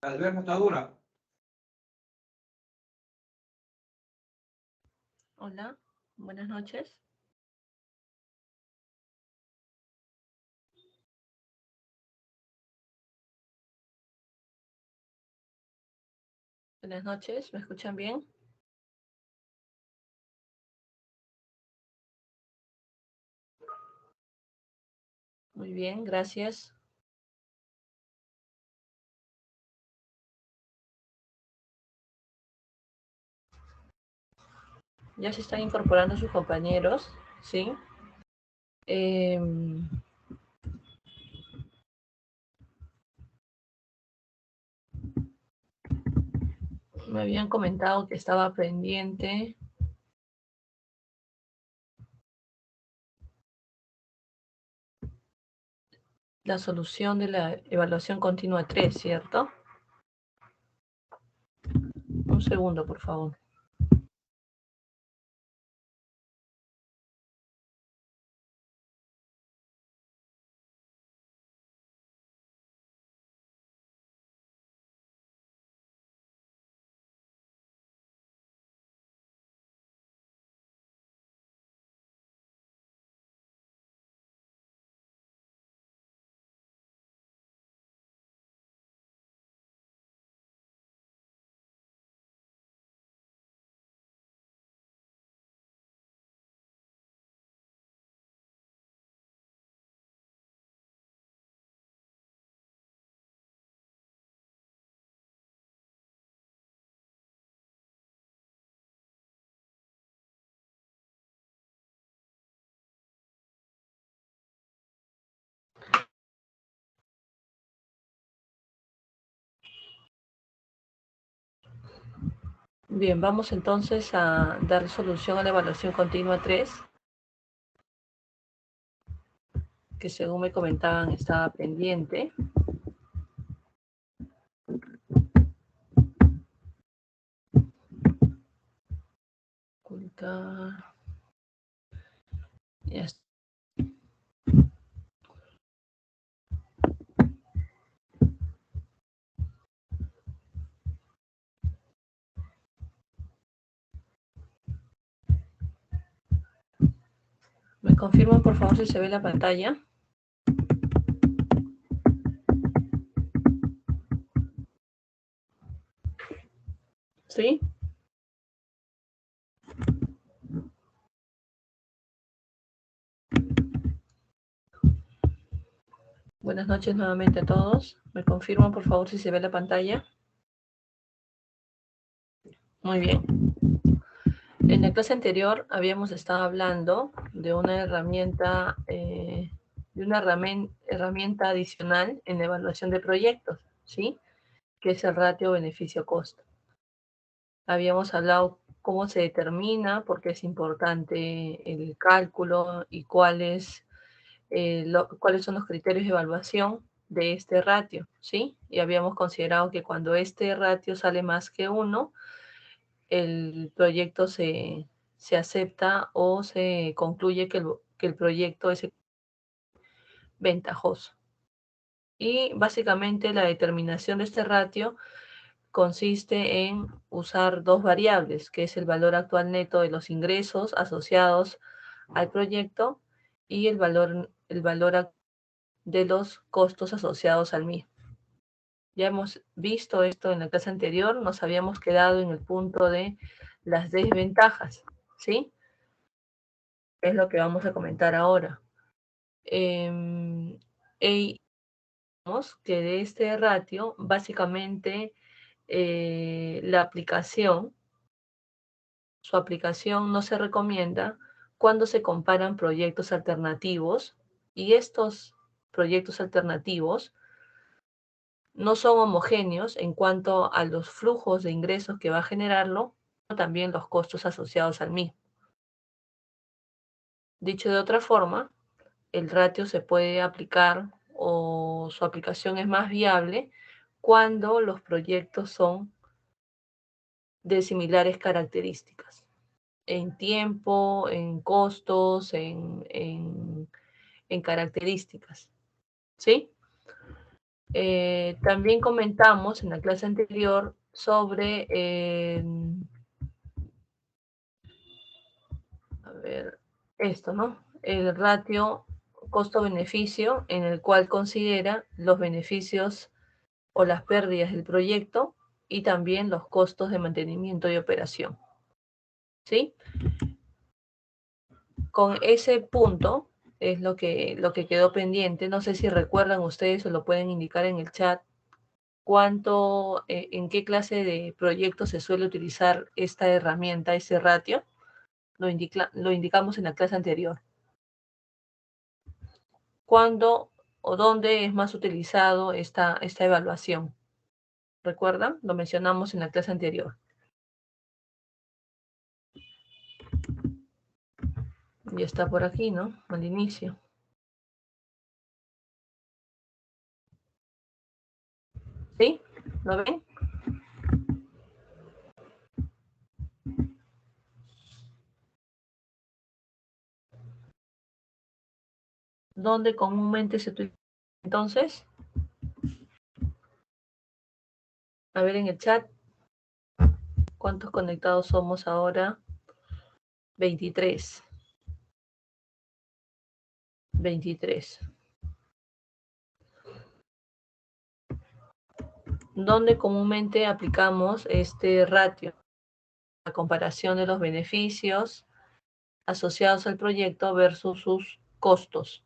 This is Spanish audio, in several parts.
Tal vez no está dura. Hola, buenas noches. Buenas noches, ¿me escuchan bien? Muy bien, gracias. Ya se están incorporando sus compañeros, ¿sí? Me habían comentado que estaba pendiente la solución de la evaluación continua 3, ¿cierto? Un segundo, por favor. Bien, vamos entonces a dar solución a la evaluación continua 3, que según me comentaban estaba pendiente. Ya está. ¿Me confirman, por favor, si se ve la pantalla? ¿Sí? Buenas noches nuevamente a todos. ¿Me confirman, por favor, si se ve la pantalla? Muy bien. En la clase anterior habíamos estado hablando de una herramienta, herramienta adicional en la evaluación de proyectos, ¿sí? Que es el ratio beneficio-costo. Habíamos hablado cómo se determina, por qué es importante el cálculo y cuáles son los criterios de evaluación de este ratio, ¿sí? Y habíamos considerado que cuando este ratio sale más que 1, el proyecto se acepta o se concluye que el proyecto es ventajoso. Y básicamente la determinación de este ratio consiste en usar dos variables, que es el valor actual neto de los ingresos asociados al proyecto y el valor de los costos asociados al mismo. Ya hemos visto esto en la clase anterior, nos habíamos quedado en el punto de las desventajas, ¿sí? Es lo que vamos a comentar ahora. Vemos que de este ratio, básicamente, su aplicación no se recomienda cuando se comparan proyectos alternativos y estos proyectos alternativos no son homogéneos en cuanto a los flujos de ingresos que va a generarlo, o también los costos asociados al mismo. Dicho de otra forma, el ratio se puede aplicar o su aplicación es más viable cuando los proyectos son de similares características, en tiempo, en costos, en características, ¿sí? También comentamos en la clase anterior sobre, a ver, esto, ¿no? El ratio costo-beneficio, en el cual considera los beneficios o las pérdidas del proyecto y también los costos de mantenimiento y operación. ¿Sí? Con ese punto es lo que quedó pendiente. No sé si recuerdan ustedes o lo pueden indicar en el chat cuánto, en qué clase de proyecto se suele utilizar esta herramienta, ese ratio. Lo indicamos en la clase anterior. ¿Cuándo o dónde es más utilizado esta evaluación? ¿Recuerdan? Lo mencionamos en la clase anterior. Ya está por aquí, ¿no? Al inicio. ¿Sí? ¿Lo ven? ¿Dónde comúnmente se utiliza entonces? A ver en el chat. ¿Cuántos conectados somos ahora? 23. 23. ¿Dónde comúnmente aplicamos este ratio? La comparación de los beneficios asociados al proyecto versus sus costos.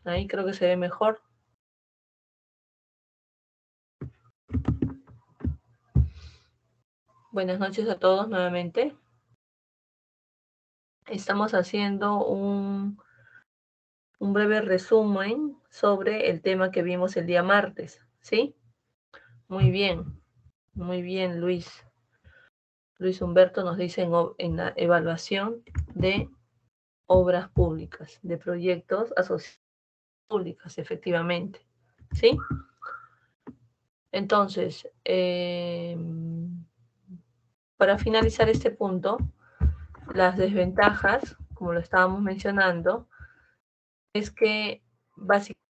Ahí creo que se ve mejor. Buenas noches a todos nuevamente. Estamos haciendo un breve resumen sobre el tema que vimos el día martes, ¿sí? Muy bien, Luis. Luis Humberto nos dice en la evaluación de obras públicas, de proyectos asociados públicas, efectivamente, ¿sí? Entonces, para finalizar este punto, las desventajas, como lo estábamos mencionando, es que básicamente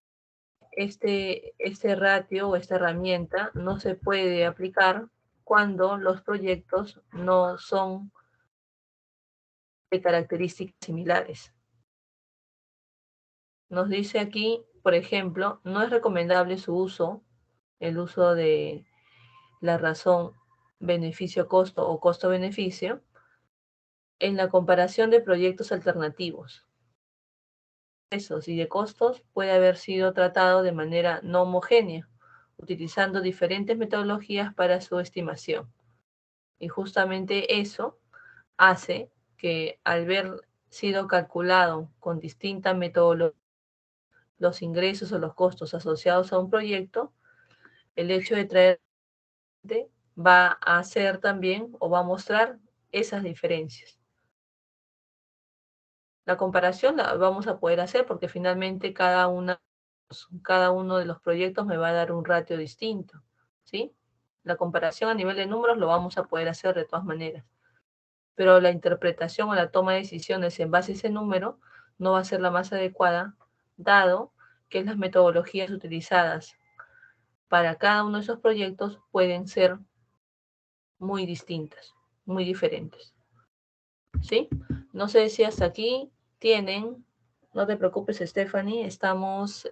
este ratio o esta herramienta no se puede aplicar cuando los proyectos no son de características similares. Nos dice aquí, por ejemplo, no es recomendable su uso, el uso de la razón beneficio-costo o costo-beneficio en la comparación de proyectos alternativos. Precios y de costos puede haber sido tratado de manera no homogénea, utilizando diferentes metodologías para su estimación. Y justamente eso hace que al haber sido calculado con distintas metodologías los ingresos o los costos asociados a un proyecto, el hecho de traer va a hacer también o va a mostrar esas diferencias. La comparación la vamos a poder hacer porque finalmente cada uno de los proyectos me va a dar un ratio distinto, ¿sí? La comparación a nivel de números lo vamos a poder hacer de todas maneras, pero la interpretación o la toma de decisiones en base a ese número no va a ser la más adecuada, dado que las metodologías utilizadas para cada uno de esos proyectos pueden ser muy distintas, muy diferentes, ¿sí? No sé si hasta aquí tienen, no te preocupes, Stephanie, estamos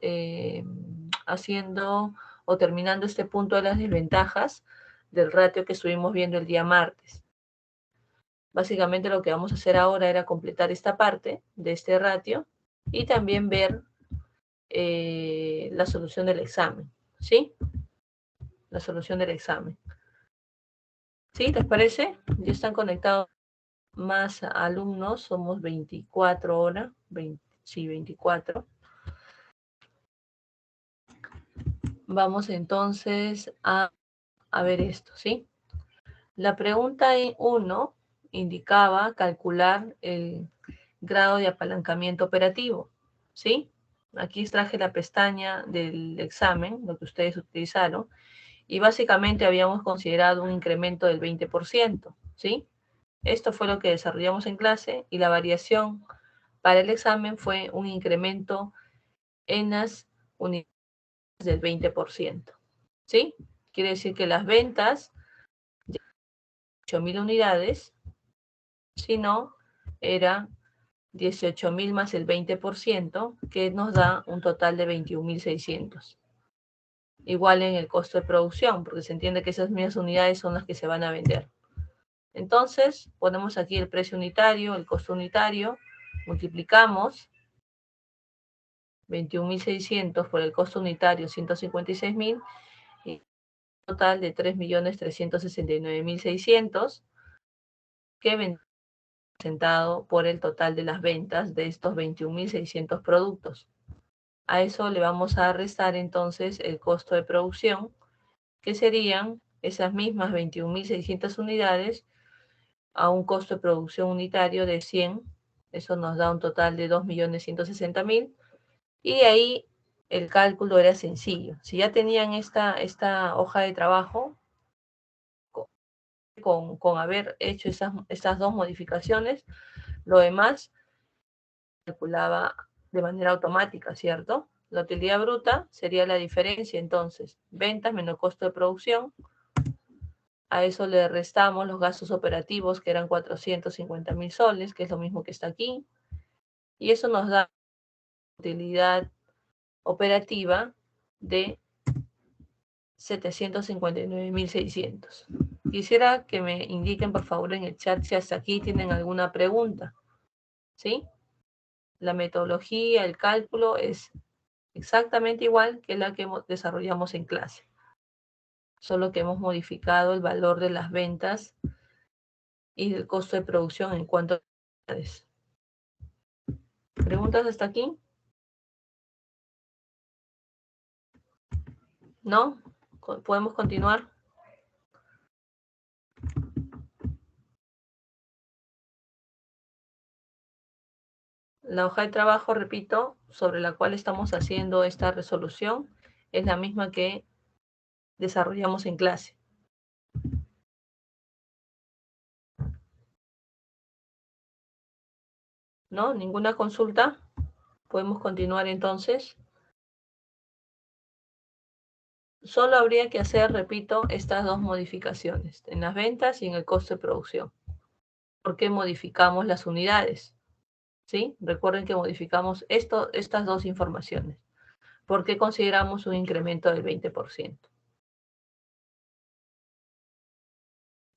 haciendo o terminando este punto de las desventajas del ratio que estuvimos viendo el día martes. Básicamente lo que vamos a hacer ahora era completar esta parte de este ratio y también ver la solución del examen, ¿sí? La solución del examen. ¿Sí? ¿Les parece? Ya están conectados más alumnos, somos 24 ahora, sí, 24. Vamos entonces a ver esto, ¿sí? La pregunta 1 indicaba calcular el grado de apalancamiento operativo, ¿sí? Aquí extraje la pestaña del examen, lo que ustedes utilizaron, Y básicamente habíamos considerado un incremento del 20%, ¿sí? Esto fue lo que desarrollamos en clase y la variación para el examen fue un incremento en las unidades del 20%, ¿sí? Quiere decir que las ventas de 8.000 unidades, si no, era 18.000 más el 20%, que nos da un total de 21.600. Igual en el costo de producción, porque se entiende que esas mismas unidades son las que se van a vender. Entonces, ponemos aquí el precio unitario, el costo unitario, multiplicamos 21.600 por el costo unitario, 156.000, y un total de 3.369.600, que ven presentado por el total de las ventas de estos 21.600 productos. A eso le vamos a restar entonces el costo de producción, que serían esas mismas 21.600 unidades a un costo de producción unitario de 100. Eso nos da un total de 2.160.000. Y ahí el cálculo era sencillo. Si ya tenían esta hoja de trabajo, con haber hecho estas dos modificaciones, lo demás calculaba de manera automática, ¿cierto? La utilidad bruta sería la diferencia, entonces, ventas menos costo de producción. A eso le restamos los gastos operativos, que eran 450.000 soles, que es lo mismo que está aquí. Y eso nos da utilidad operativa de 759.600. Quisiera que me indiquen, por favor, en el chat si hasta aquí tienen alguna pregunta, ¿sí? La metodología, el cálculo es exactamente igual que la que desarrollamos en clase, solo que hemos modificado el valor de las ventas y del costo de producción en cuanto a unidades. ¿Preguntas hasta aquí? ¿No? ¿Podemos continuar? La hoja de trabajo, repito, sobre la cual estamos haciendo esta resolución, es la misma que desarrollamos en clase. ¿No? ¿Ninguna consulta? Podemos continuar entonces. Solo habría que hacer, repito, estas dos modificaciones, en las ventas y en el costo de producción. ¿Por qué modificamos las unidades? ¿Sí? Recuerden que modificamos estas dos informaciones. ¿Por qué consideramos un incremento del 20%?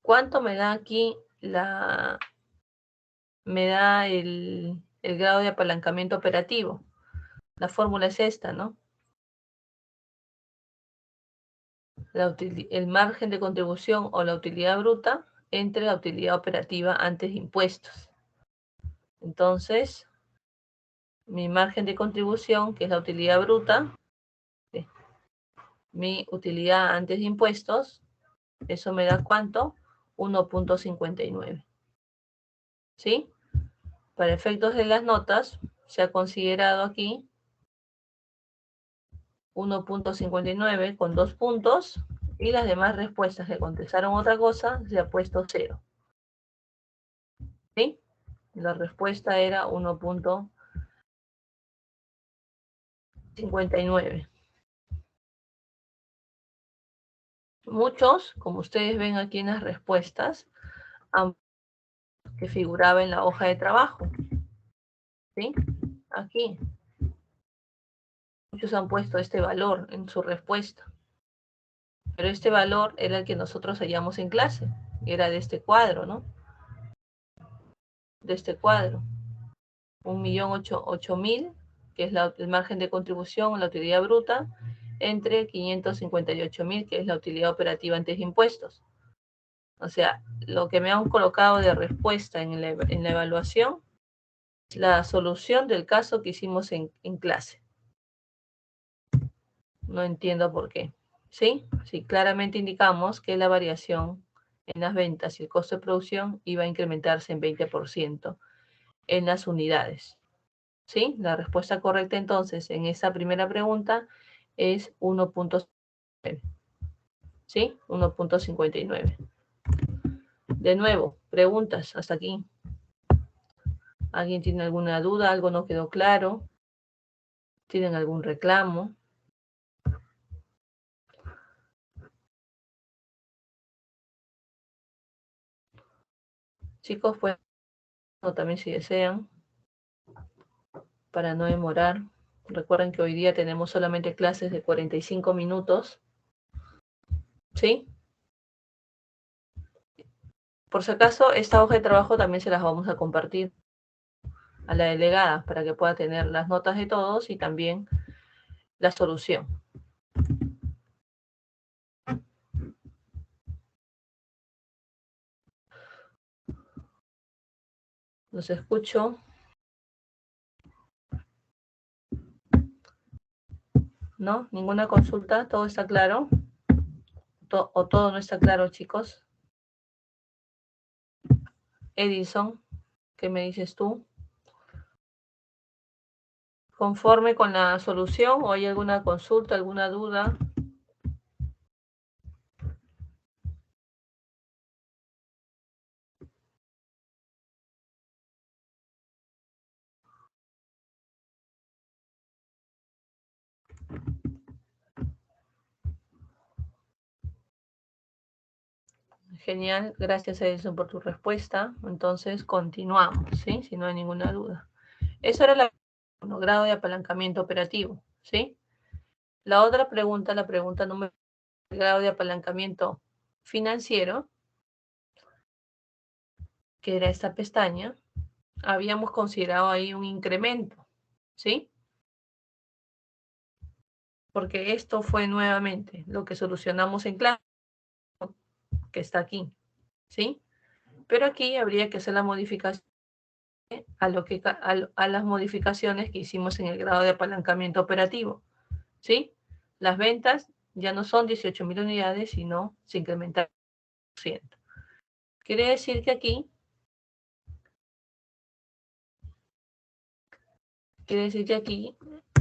¿Cuánto me da aquí me da el grado de apalancamiento operativo? La fórmula es esta, ¿no? El margen de contribución o la utilidad bruta entre la utilidad operativa antes de impuestos. Entonces, mi margen de contribución, que es la utilidad bruta, mi utilidad antes de impuestos, eso me da ¿cuánto? 1.59. ¿Sí? Para efectos de las notas, se ha considerado aquí 1.59 con 2 puntos, y las demás respuestas que contestaron otra cosa, se ha puesto 0. ¿Sí? La respuesta era 1.59. Muchos, como ustedes ven aquí en las respuestas, que figuraba en la hoja de trabajo. ¿Sí? Aquí. Muchos han puesto este valor en su respuesta. Pero este valor era el que nosotros hallamos en clase. Era de este cuadro, ¿no? De este cuadro. 1.008.000, que es el margen de contribución, la utilidad bruta, entre 558.000, que es la utilidad operativa antes de impuestos. O sea, lo que me han colocado de respuesta en la evaluación, la solución del caso que hicimos en clase. No entiendo por qué. ¿Sí? Sí, claramente indicamos que la variación en las ventas y el costo de producción iba a incrementarse en 20% en las unidades. ¿Sí? La respuesta correcta entonces en esa primera pregunta es 1.9. ¿sí? 1.59. De nuevo, preguntas hasta aquí. ¿Alguien tiene alguna duda? ¿Algo no quedó claro? ¿Tienen algún reclamo? Chicos, pues, también si desean, para no demorar. Recuerden que hoy día tenemos solamente clases de 45 minutos. ¿Sí? Por si acaso, esta hoja de trabajo también se las vamos a compartir a la delegada para que pueda tener las notas de todos y también la solución. Los escucho. ¿No? ¿Ninguna consulta? ¿Todo está claro? ¿O todo no está claro, chicos? Edison, ¿qué me dices tú? ¿Conforme con la solución o hay alguna consulta, alguna duda? Genial, gracias Edison por tu respuesta. Entonces continuamos, ¿sí? Si no hay ninguna duda. Eso era el grado de apalancamiento operativo, ¿sí? La otra pregunta, la pregunta número, el grado de apalancamiento financiero, que era esta pestaña, habíamos considerado ahí un incremento, ¿sí? Porque esto fue nuevamente lo que solucionamos en clase, que está aquí, ¿sí? Pero aquí habría que hacer la modificación a las modificaciones que hicimos en el grado de apalancamiento operativo, ¿sí? Las ventas ya no son 18.000 unidades, sino se incrementaron 100%. Quiere decir que aquí,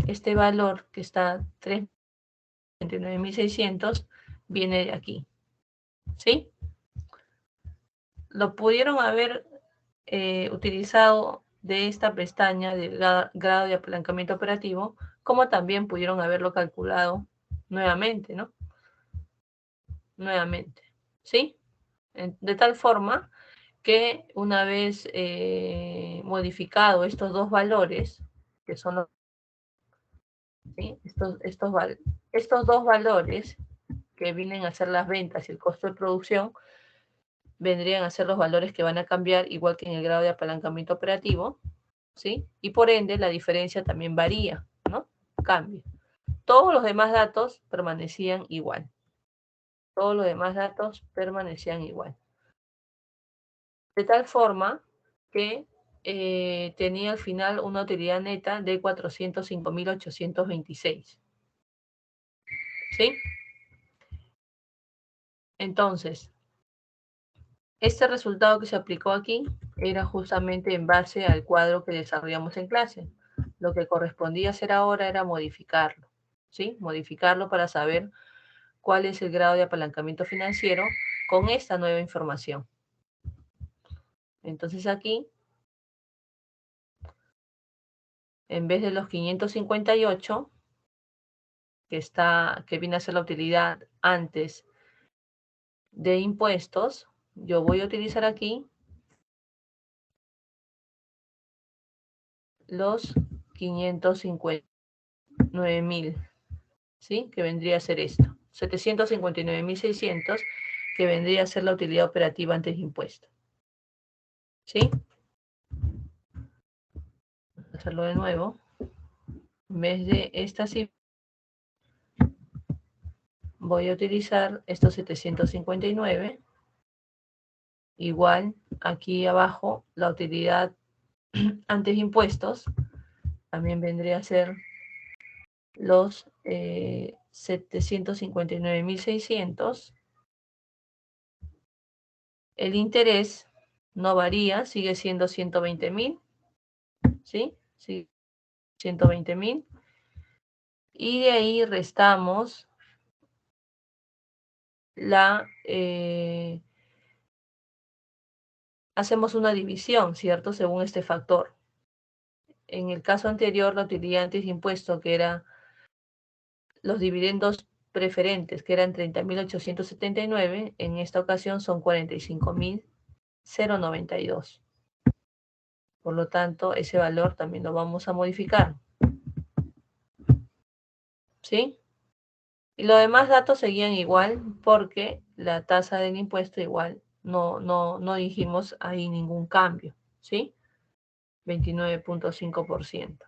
este valor que está 3.600 viene de aquí, ¿sí? Lo pudieron haber utilizado de esta pestaña del grado de apalancamiento operativo, como también pudieron haberlo calculado nuevamente, ¿no? Nuevamente, ¿sí? De tal forma que una vez modificado estos dos valores, que son los, ¿sí? estos dos valores que vienen a ser las ventas y el costo de producción, vendrían a ser los valores que van a cambiar, igual que en el grado de apalancamiento operativo, ¿sí? Y por ende la diferencia también varía, ¿no? Cambia. Todos los demás datos permanecían igual. Todos los demás datos permanecían igual. De tal forma que tenía al final una utilidad neta de 405.826. ¿Sí? Entonces, este resultado que se aplicó aquí era justamente en base al cuadro que desarrollamos en clase. Lo que correspondía hacer ahora era modificarlo, ¿sí? Modificarlo para saber cuál es el grado de apalancamiento financiero con esta nueva información. Entonces aquí, en vez de los 558, que viene a ser la utilidad antes de impuestos, yo voy a utilizar aquí los 559.000, ¿sí? Que vendría a ser esto. 759.600, que vendría a ser la utilidad operativa antes de impuestos. ¿Sí? Voy a hacerlo de nuevo. En vez de esta cifra, voy a utilizar estos 759. Igual, aquí abajo, la utilidad antes de impuestos también vendría a ser los 759.600. El interés no varía, sigue siendo 120.000, ¿sí? Sí, 120.000. Y de ahí restamos hacemos una división, ¿cierto? Según este factor. En el caso anterior, la utilidad antes de impuesto, que era los dividendos preferentes, que eran 30.879, en esta ocasión son 45.092. Por lo tanto, ese valor también lo vamos a modificar. ¿Sí? Y los demás datos seguían igual porque la tasa del impuesto igual no dijimos ahí ningún cambio. ¿Sí? 29.5%.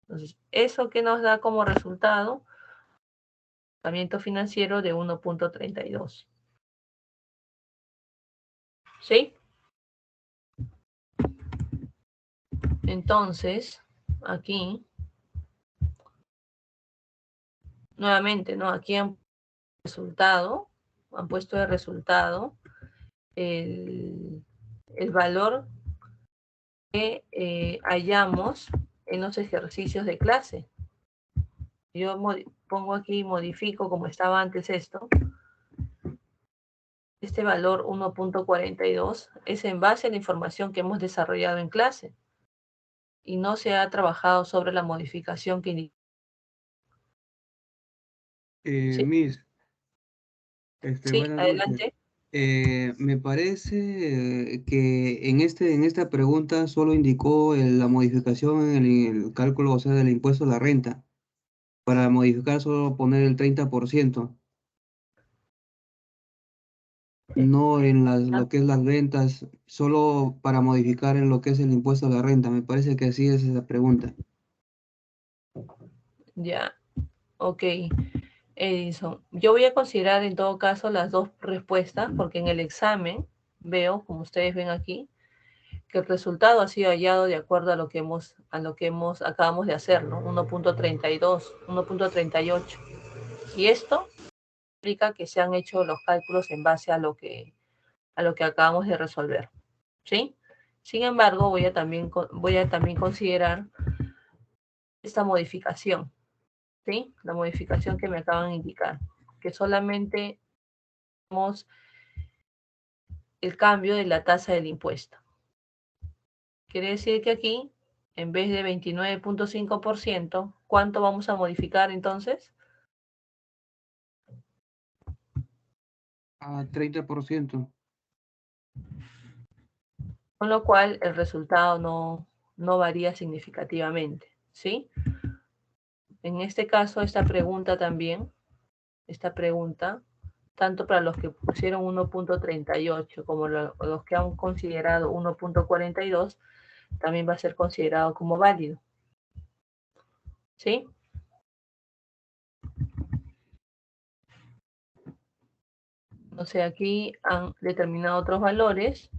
Entonces, eso que nos da como resultado, comportamiento financiero de 1.32. ¿Sí? Entonces, aquí, nuevamente, ¿no? Aquí han puesto de resultado el valor que hallamos en los ejercicios de clase. Yo pongo aquí, modifico como estaba antes esto. Este valor 1.42 es en base a la información que hemos desarrollado en clase y no se ha trabajado sobre la modificación que indica. ¿Sí? Miss, Sí, buenas noches. adelante. Me parece que en esta pregunta solo indicó la modificación en el cálculo, o sea, del impuesto a la renta. Para modificar solo poner el 30%, no en lo que es las ventas, solo para modificar en lo que es el impuesto a la renta. Me parece que así es esa pregunta. Ya, ok. Edison, yo voy a considerar en todo caso las dos respuestas porque en el examen veo, como ustedes ven aquí, que el resultado ha sido hallado de acuerdo a lo que acabamos de hacer, ¿no? 1.32, 1.38. Y esto implica que se han hecho los cálculos en base a lo que acabamos de resolver, ¿sí? Sin embargo, voy a también considerar esta modificación, ¿sí? La modificación que me acaban de indicar, que solamente tenemos el cambio de la tasa del impuesto. Quiere decir que aquí, en vez de 29.5%, ¿cuánto vamos a modificar entonces? A 30%. Con lo cual el resultado no varía significativamente, ¿sí? En este caso, esta pregunta, tanto para los que pusieron 1.38 como los que han considerado 1.42, también va a ser considerado como válido, ¿sí? O sea, aquí han determinado otros valores.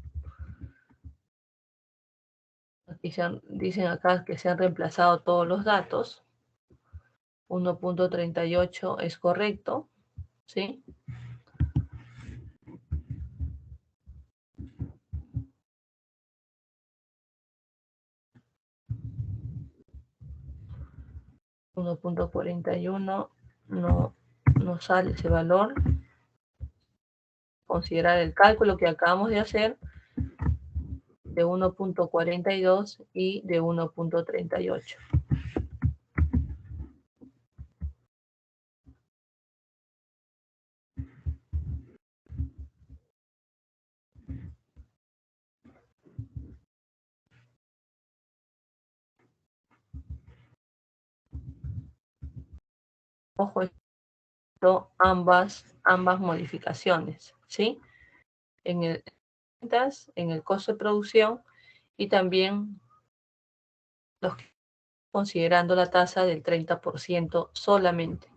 Aquí dicen acá que se han reemplazado todos los datos. 1.38 es correcto, ¿sí? .41 no sale ese valor. Considerar el cálculo que acabamos de hacer de 1.42 y de 1.38. Ojo, esto, ambas modificaciones, ¿sí? En el costo de producción y también los que considerando la tasa del 30% solamente.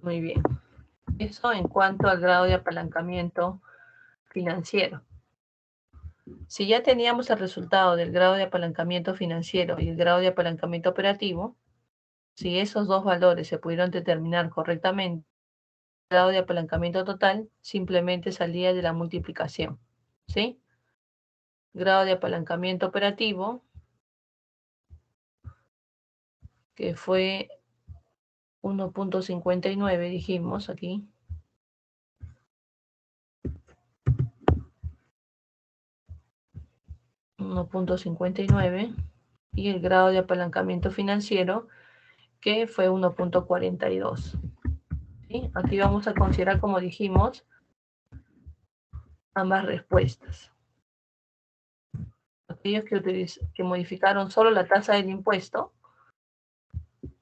Muy bien. Eso en cuanto al grado de apalancamiento financiero. Si ya teníamos el resultado del grado de apalancamiento financiero y el grado de apalancamiento operativo, Si esos dos valores se pudieron determinar correctamente, el grado de apalancamiento total simplemente salía de la multiplicación, ¿sí? Grado de apalancamiento operativo, que fue 1.59, dijimos aquí. $1.59 y el grado de apalancamiento financiero, que fue 1.42. ¿Sí? Aquí vamos a considerar, como dijimos, ambas respuestas. Aquellos que modificaron solo la tasa del impuesto,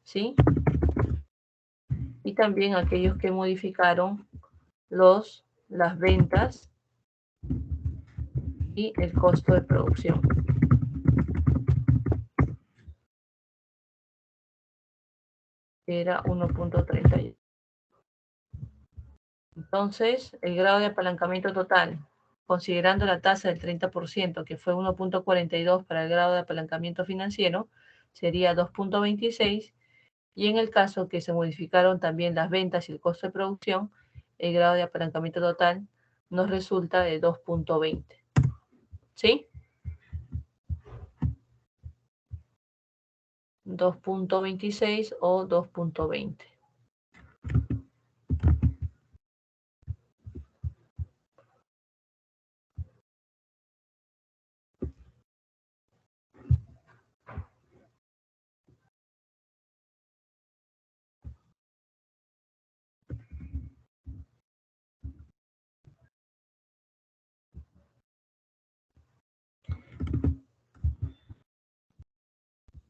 ¿sí? Y también aquellos que modificaron las ventas y el costo de producción. Era 1.30. Entonces, el grado de apalancamiento total, considerando la tasa del 30%, que fue 1.42 para el grado de apalancamiento financiero, sería 2.26, y en el caso que se modificaron también las ventas y el costo de producción, el grado de apalancamiento total nos resulta de 2.20. ¿Sí? 2.26 o 2.20.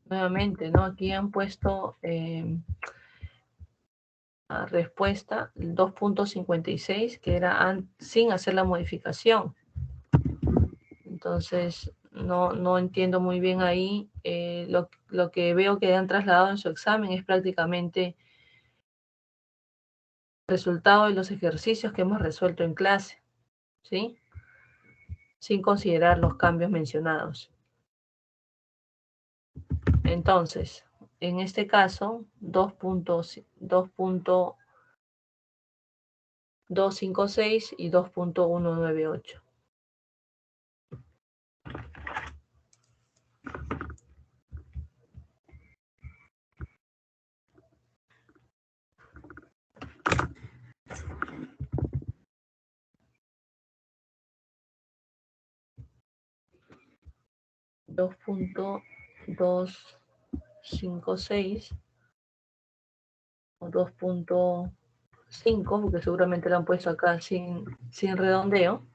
Nuevamente, ¿no? Aquí han puesto respuesta 2.56, que era sin hacer la modificación. Entonces, no entiendo muy bien ahí. Lo que veo que han trasladado en su examen es prácticamente el resultado de los ejercicios que hemos resuelto en clase, ¿sí? Sin considerar los cambios mencionados. Entonces, en este caso, 2.256 y 2.198. Dos punto 256 o 2.5, porque seguramente lo han puesto acá sin redondeo.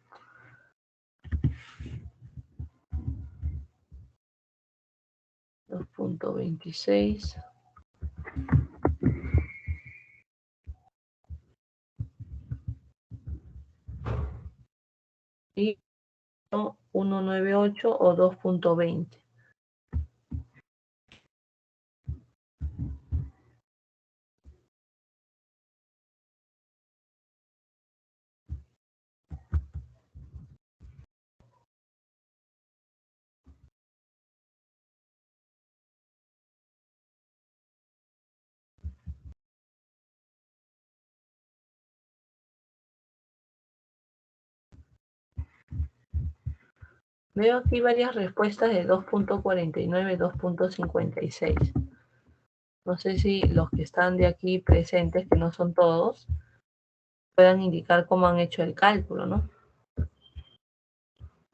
$2.26 y 198 o 2.20. Veo aquí varias respuestas de 2.49 y 2.56. No sé si los que están de aquí presentes, que no son todos, puedan indicar cómo han hecho el cálculo, ¿no?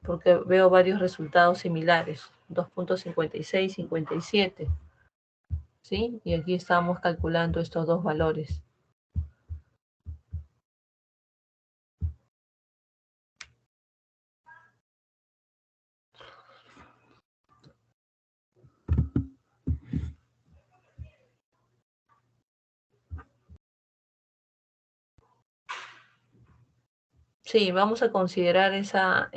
Porque veo varios resultados similares, 2.56, 57, ¿sí? Y aquí estamos calculando estos dos valores. Sí, vamos a considerar esa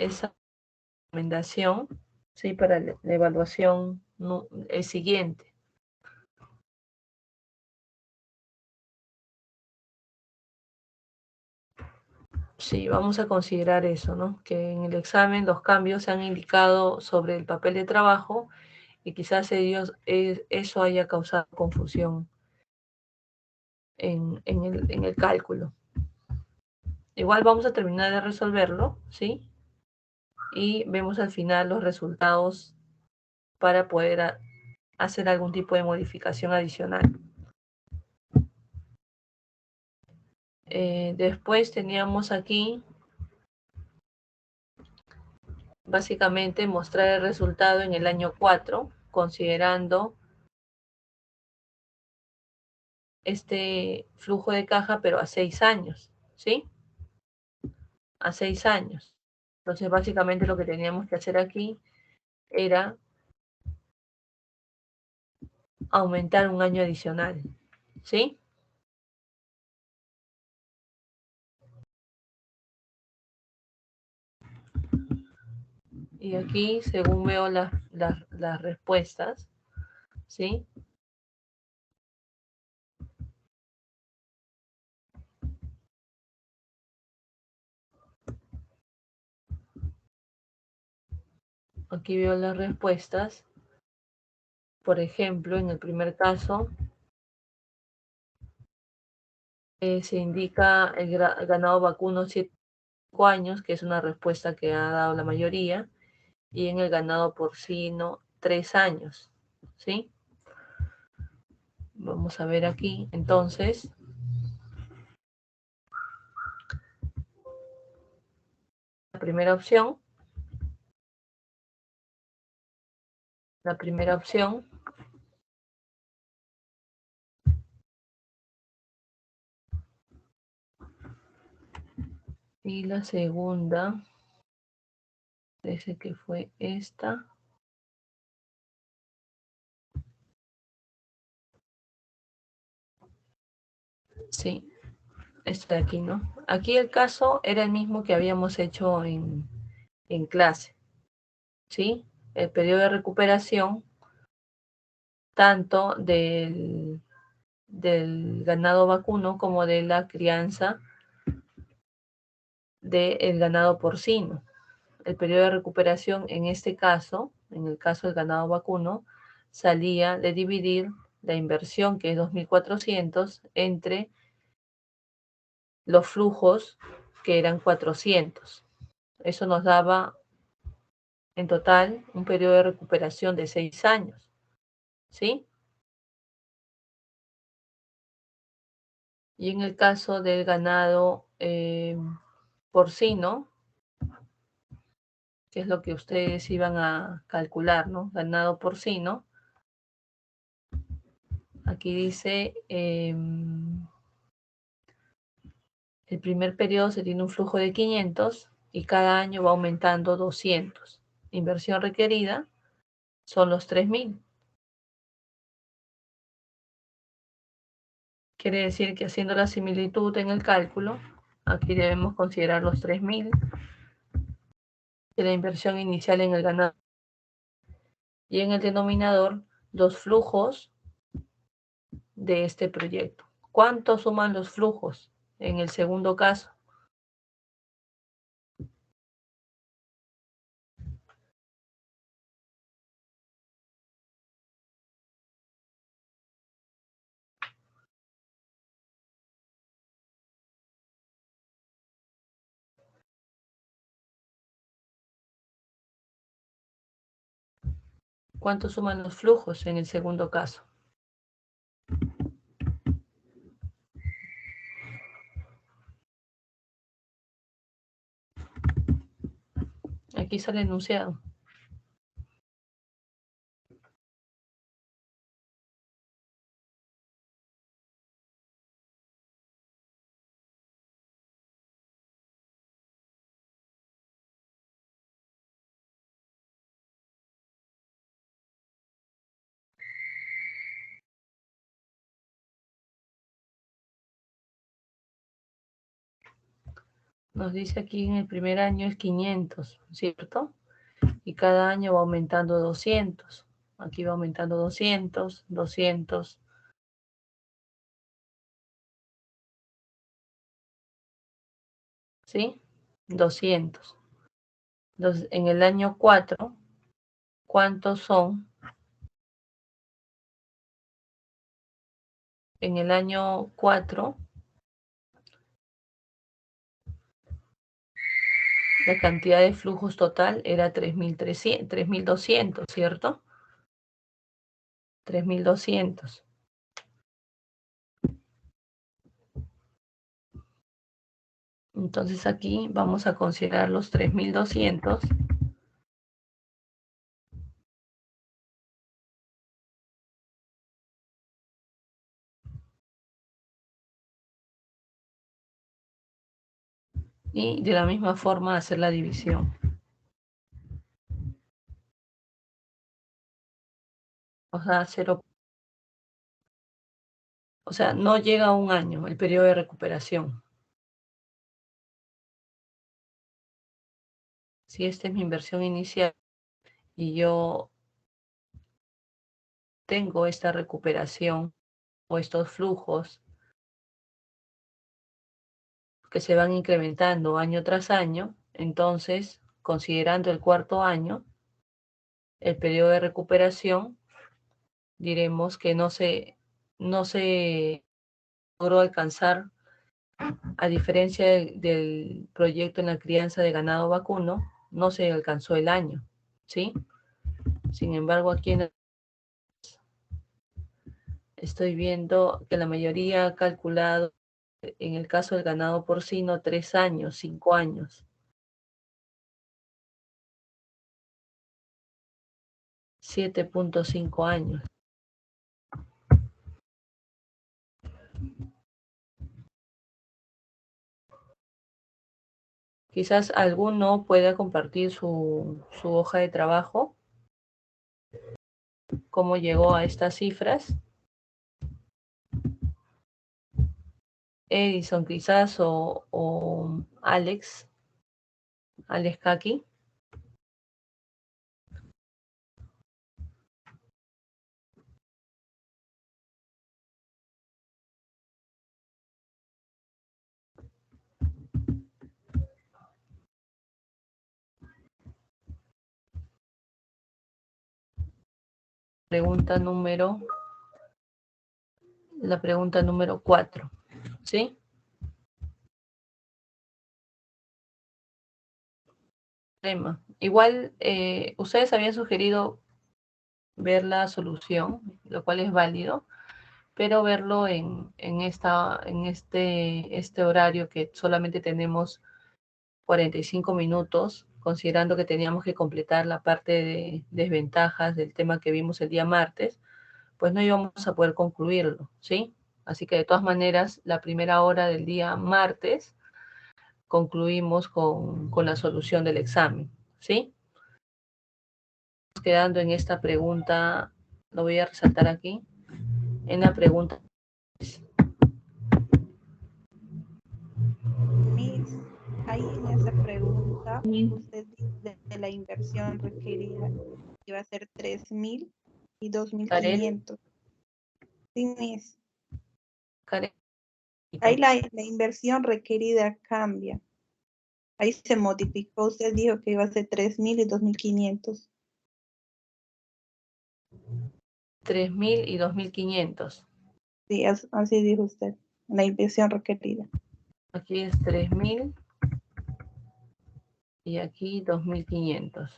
recomendación, ¿sí? Para la evaluación el siguiente. Sí, vamos a considerar eso, ¿no? Que en el examen los cambios se han indicado sobre el papel de trabajo Y quizás eso haya causado confusión en el cálculo. Igual vamos a terminar de resolverlo, ¿sí? Y vemos al final los resultados para poder hacer algún tipo de modificación adicional. Después teníamos aquí básicamente mostrar el resultado en el año 4, considerando este flujo de caja, pero a 6 años, ¿sí? A 6 años. Entonces, básicamente lo que teníamos que hacer aquí era aumentar un año adicional, ¿sí? Y aquí, según veo las respuestas, ¿sí? Aquí veo las respuestas. Por ejemplo, en el primer caso, se indica el ganado vacuno 7 años, que es una respuesta que ha dado la mayoría, y en el ganado porcino 3 años, ¿sí? Vamos a ver aquí, entonces, la primera opción, y la segunda, parece que fue esta. Sí, esta de aquí, ¿no? Aquí el caso era el mismo que habíamos hecho en clase, ¿sí? El periodo de recuperación, tanto del ganado vacuno como de la crianza del ganado porcino. El periodo de recuperación en este caso, en el caso del ganado vacuno, salía de dividir la inversión, que es 2.400, entre los flujos, que eran 400. Eso nos daba en total un periodo de recuperación de 6 años, ¿sí? Y en el caso del ganado porcino, que es lo que ustedes iban a calcular, ¿no? Ganado porcino. Aquí dice, el primer periodo se tiene un flujo de 500 y cada año va aumentando 200. Inversión requerida son los 3.000. Quiere decir que haciendo la similitud en el cálculo, aquí debemos considerar los 3.000 de la inversión inicial en el ganado. Y en el denominador, los flujos de este proyecto. ¿Cuánto suman los flujos en el segundo caso? ¿Cuánto suman los flujos en el segundo caso? Aquí sale enunciado. Nos dice aquí en el primer año es 500, ¿cierto? Y cada año va aumentando 200. Aquí va aumentando 200, 200. ¿Sí? 200. Entonces, en el año 4, ¿cuántos son en el año 4, la cantidad de flujos total era 3.200, ¿cierto? 3.200. Entonces aquí vamos a considerar los 3.200. Y de la misma forma hacer la división. O sea, no llega a un año el periodo de recuperación. Si esta es mi inversión inicial y yo tengo esta recuperación o estos flujos que se van incrementando año tras año, entonces, considerando el cuarto año, el periodo de recuperación, diremos que no se logró alcanzar, a diferencia del proyecto en la crianza de ganado vacuno, no se alcanzó el año, ¿sí? Sin embargo, aquí estoy viendo que la mayoría ha calculado, en el caso del ganado porcino, 3 años, 5 años. 7.5 años. Quizás alguno pueda compartir su hoja de trabajo, cómo llegó a estas cifras. Edison quizás o Alex Kaki. La pregunta número 4, ¿sí? Igual, ustedes habían sugerido ver la solución, lo cual es válido, pero verlo en este horario que solamente tenemos 45 minutos, considerando que teníamos que completar la parte de desventajas del tema que vimos el día martes, pues no íbamos a poder concluirlo, ¿sí? Así que de todas maneras, la primera hora del día martes concluimos con la solución del examen, ¿sí? Quedando en esta pregunta, lo voy a resaltar aquí, en la pregunta. Miss, ahí en esa pregunta, usted dice de la inversión requerida iba a ser 3.000 y Karen, 2.500. Sí, Miss. Karen. Ahí la inversión requerida cambia. Ahí se modificó. Usted dijo que iba a ser 3.000 y 2.500. 3.000 y 2.500. Sí, así dijo usted. La inversión requerida. Aquí es 3.000 y aquí 2.500.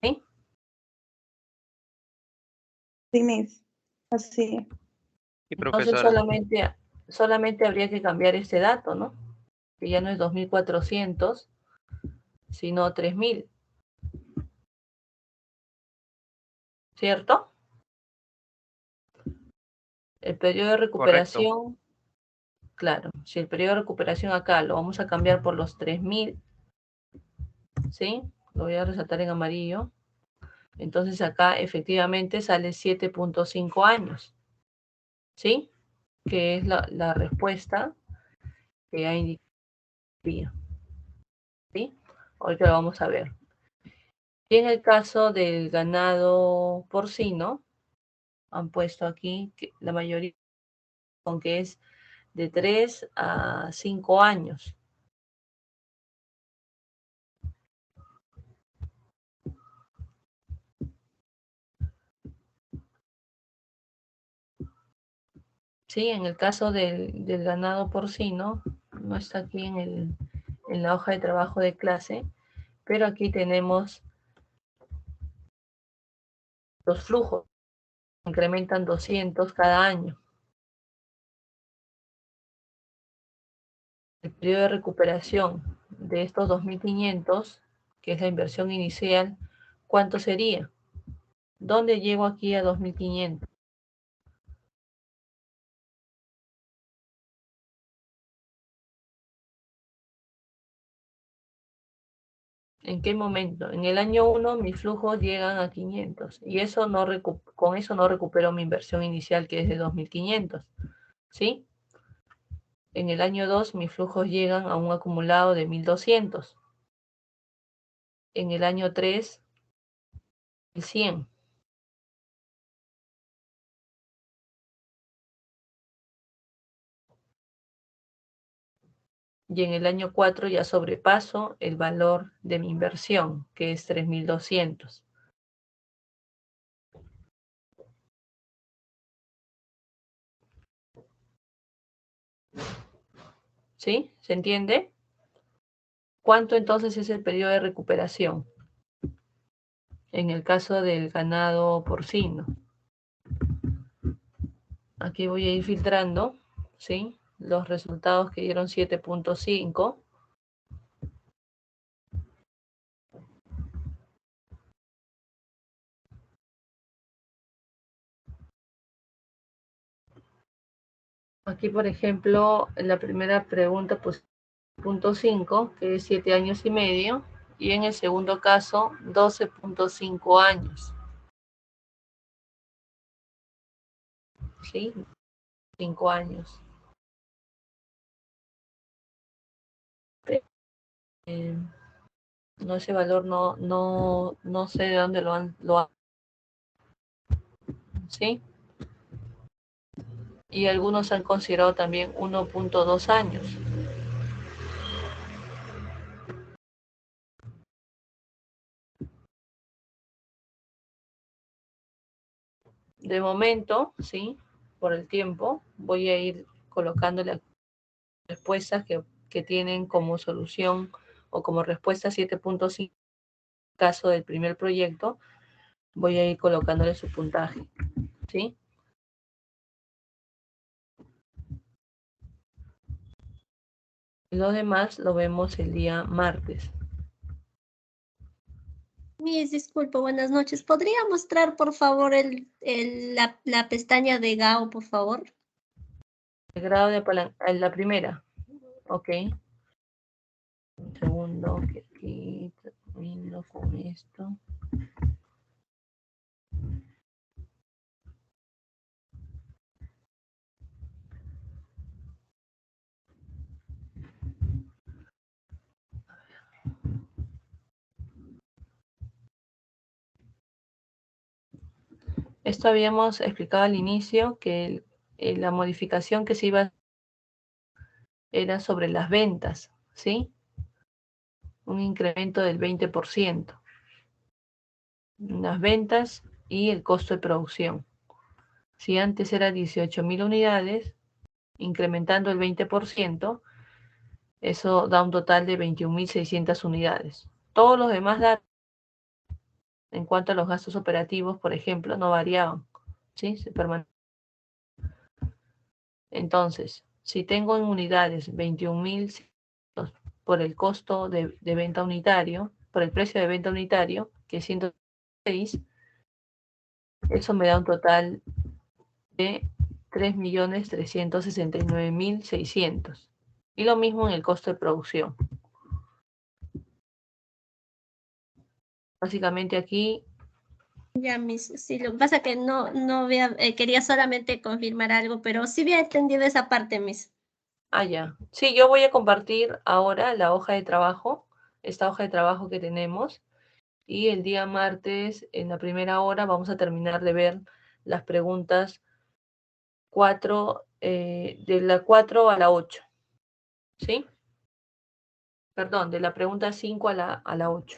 ¿Sí? Sí, Miss. Así. Y Entonces profesora, solamente habría que cambiar este dato, ¿no? Que ya no es 2.400, sino 3.000. ¿Cierto? El periodo de correcto. recuperación, claro, si el periodo de recuperación acá lo vamos a cambiar por los 3.000, ¿sí? Lo voy a resaltar en amarillo. Entonces acá efectivamente sale 7.5 años, ¿sí? Que es la respuesta que ha indicado, ¿sí? Ahorita lo vamos a ver. Y en el caso del ganado porcino, han puesto aquí que la mayoría con que es de 3 a 5 años. Sí, en el caso del ganado porcino, no está aquí en la hoja de trabajo de clase, pero aquí tenemos los flujos, incrementan 200 cada año. El periodo de recuperación de estos 2.500, que es la inversión inicial, ¿cuánto sería? ¿Dónde llego aquí a 2.500? ¿En qué momento? En el año 1 mis flujos llegan a 500 y eso no con eso no recupero mi inversión inicial, que es de 2.500, ¿sí? En el año 2 mis flujos llegan a un acumulado de 1.200. En el año 3, 1.100. Y en el año 4 ya sobrepaso el valor de mi inversión, que es 3.200. ¿Sí? ¿Se entiende? ¿Cuánto entonces es el periodo de recuperación? En el caso del ganado porcino. Aquí voy a ir filtrando, ¿sí? Los resultados que dieron 7.5. Aquí, por ejemplo, en la primera pregunta, pues 0.5, que es 7 años y medio, y en el segundo caso, 12.5 años. ¿Sí? 5 años. No, ese valor no sé de dónde lo han, ¿sí? Y algunos han considerado también 1.2 años. De momento, ¿sí? Por el tiempo, voy a ir colocando las respuestas que tienen como solución o como respuesta 7.5 caso del primer proyecto, voy a ir colocándole su puntaje, ¿sí? Lo demás lo vemos el día martes. Miss, disculpe, buenas noches. ¿Podría mostrar, por favor, la pestaña de GAO, por favor? El grado de la primera, ok. Un segundo, que aquí termino con esto. Esto habíamos explicado al inicio que la modificación que se iba a hacer era sobre las ventas, ¿sí? Un incremento del 20%. Las ventas y el costo de producción. Si antes era 18.000 unidades, incrementando el 20%, eso da un total de 21.600 unidades. Todos los demás datos, en cuanto a los gastos operativos, por ejemplo, no variaban, ¿sí? Se permanecen. Entonces, si tengo en unidades 21.000 por el costo de venta unitario, por el precio de venta unitario, que es 106, eso me da un total de 3.369.600. Y lo mismo en el costo de producción. Básicamente aquí. Ya, Miss, sí, lo que pasa es que no había, quería solamente confirmar algo, pero sí había entendido esa parte, Miss. Ah, ya. Sí, yo voy a compartir ahora la hoja de trabajo, esta hoja de trabajo que tenemos, y el día martes, en la primera hora, vamos a terminar de ver las preguntas 4, de la 4 a la 8, ¿sí? Perdón, de la pregunta 5 a la 8.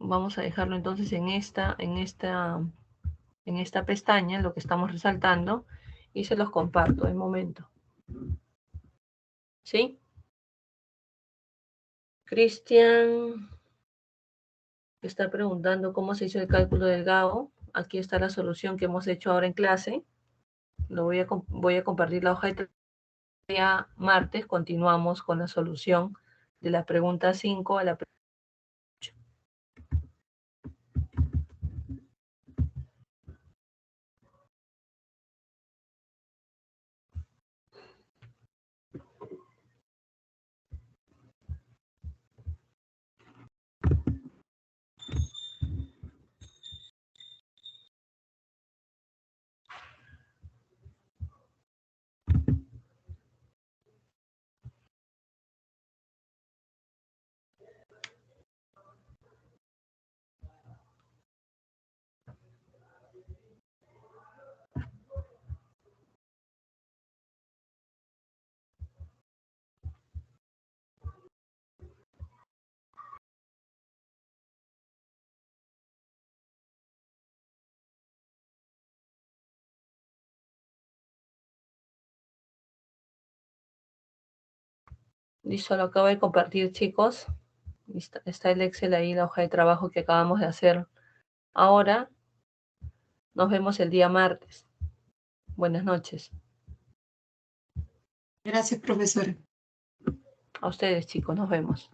Vamos a dejarlo entonces en esta en esta pestaña, lo que estamos resaltando, y se los comparto en momento. ¿Sí? Cristian está preguntando cómo se hizo el cálculo del GAO. Aquí está la solución que hemos hecho ahora en clase. Voy a compartir la hoja de día martes. Continuamos con la solución de la pregunta 5 a la pregunta 8. Listo, lo acabo de compartir, chicos. Está el Excel ahí, la hoja de trabajo que acabamos de hacer ahora. Nos vemos el día martes. Buenas noches. Gracias, profesora. A ustedes, chicos, nos vemos.